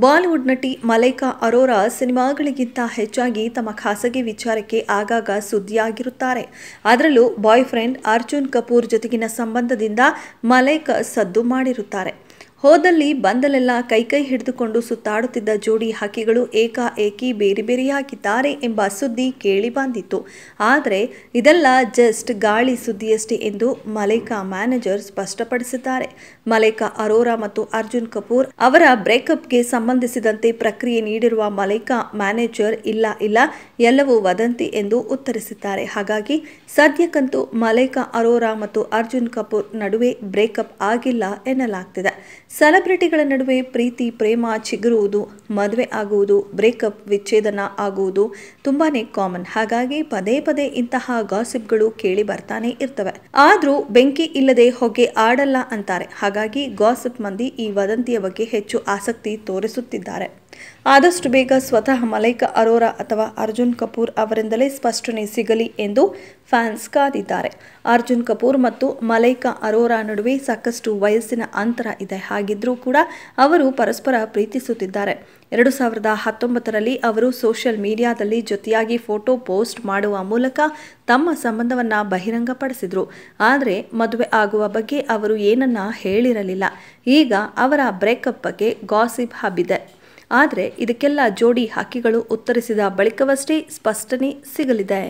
Bollywood ನಟಿ ಮಲೈಕಾ ಅರೋರಾ ಸಿನಿಮಾಗಳಿಗಿಂತ ಹೆಚ್ಚಾಗಿ ತಮ್ಮ ಖಾಸಗಿ ವಿಚಾರಕ್ಕೆ ಆಗಾಗ ಸುದ್ದಿಯಾಗಿರುತ್ತಾರೆ. ಅದರಲ್ಲೂ ಬಾಯ್ ಫ್ರೆಂಡ್ ಅರ್ಜುನ್ ಕಪೂರ್ ಜೊತೆಗಿನ ಸಂಬಂಧದಿಂದ ಮಲೈಕಾ ಸದ್ದು ಮಾಡಿರುತ್ತಾರೆ. ಹೋದಲ್ಲಿ ಬಂದಲೆಲ್ಲ ಕೈ ಹಿಡಿದುಕೊಂಡು ಸುತ್ತಾಡುತ್ತಿದ್ದ ಜೋಡಿ ಹಕ್ಕಿಗಳು ಏಕಾಏಕಿ ಬೇರೆ ಬೇರೆಯಾಗಿದ್ದಾರೆ ಎಂಬ ಸುದ್ದಿ ಕೇಳಿ ಬಂದಿತ್ತು. ಆದರೆ ಇದೆಲ್ಲ ಜಸ್ಟ್ ಗಾಳಿ ಸುದ್ದಿಯಷ್ಟೇ ಎಂದು ಮಲೈಕಾ ಮ್ಯಾನೇಜರ್ ಸ್ಪಷ್ಟಪಡಿಸಿದ್ದಾರೆ. ಮಲೈಕಾ ಅರೋರಾ ಮತ್ತು ಅರ್ಜುನ್ ಕಪೂರ್ ಅವರ ಬ್ರೇಕಪ್ಗೆ ಸಂಬಂಧಿಸಿದಂತೆ ಪ್ರಕ್ರಿಯೆ ನೀಡಿರುವ ಮಲೈಕಾ ಮ್ಯಾನೇಜರ್ ಇಲ್ಲ ಎಲ್ಲವೂ ವದಂತಿ ಎಂದು ಉತ್ತರಿಸಿದ್ದಾರೆ. ಹಾಗಾಗಿ ಸದ್ಯಕ್ಕಂತೂ ಮಲೈಕಾ ಅರೋರಾ ಮತ್ತು ಅರ್ಜುನ್ ಕಪೂರ್ ನಡುವೆ ಬ್ರೇಕಪ್ ಆಗಿಲ್ಲ ಎನ್ನಲಾಗ್ತಿದೆ. ಸೆಲೆಬ್ರಿಟಿಗಳ ನಡುವೆ ಪ್ರೀತಿ ಪ್ರೇಮ ಚಿಗುರುವುದು, ಮದುವೆ ಆಗುವುದು, ಬ್ರೇಕಪ್ ವಿಚ್ಛೇದನ ಆಗುವುದು ತುಂಬಾನೇ ಕಾಮನ್. ಹಾಗಾಗಿ ಪದೇ ಪದೇ ಇಂತಹ ಗಾಸಿಪ್ಗಳು ಕೇಳಿ ಬರ್ತಾನೆ ಇರ್ತವೆ. ಆದ್ರೂ ಬೆಂಕಿ ಇಲ್ಲದೆ ಹೊಗೆ ಆಡಲ್ಲ ಅಂತಾರೆ. ಹಾಗಾಗಿ ಗಾಸಿಪ್ ಮಂದಿ ಈ ವದಂತಿಯ ಬಗ್ಗೆ ಹೆಚ್ಚು ಆಸಕ್ತಿ ತೋರಿಸುತ್ತಿದ್ದಾರೆ. ಆದಷ್ಟು ಬೇಗ ಸ್ವತಃ ಮಲೈಕಾ ಅರೋರಾ ಅಥವಾ ಅರ್ಜುನ್ ಕಪೂರ್ ಅವರಿಂದಲೇ ಸ್ಪಷ್ಟನೆ ಸಿಗಲಿ ಎಂದು ಫ್ಯಾನ್ಸ್ ಕಾದಿದ್ದಾರೆ. ಅರ್ಜುನ್ ಕಪೂರ್ ಮತ್ತು ಮಲೈಕಾ ಅರೋರಾ ನಡುವೆ ಸಾಕಷ್ಟು ವಯಸ್ಸಿನ ಅಂತರ ಇದೆ. ಹಾಗಿದ್ರೂ ಕೂಡ ಅವರು ಪರಸ್ಪರ ಪ್ರೀತಿಸುತ್ತಿದ್ದಾರೆ. 2019ರಲ್ಲಿ ಅವರು ಸೋಷಿಯಲ್ ಮೀಡಿಯಾದಲ್ಲಿ ಜೊತೆಯಾಗಿ ಫೋಟೋ ಪೋಸ್ಟ್ ಮಾಡುವ ಮೂಲಕ ತಮ್ಮ ಸಂಬಂಧವನ್ನ ಬಹಿರಂಗಪಡಿಸಿದ್ರು. ಆದರೆ ಮದುವೆ ಆಗುವ ಬಗ್ಗೆ ಅವರು ಏನನ್ನ ಹೇಳಿರಲಿಲ್ಲ. ಈಗ ಅವರ ಬ್ರೇಕಪ್ ಬಗ್ಗೆ ಗಾಸಿಪ್ ಹಬ್ಬಿದೆ. ಆದರೆ ಇದಕ್ಕೆಲ್ಲ ಜೋಡಿ ಹಕ್ಕಿಗಳು ಉತ್ತರಿಸಿದ ಬಳಿಕವಷ್ಟೇ ಸ್ಪಷ್ಟನೆ ಸಿಗಲಿದೆ.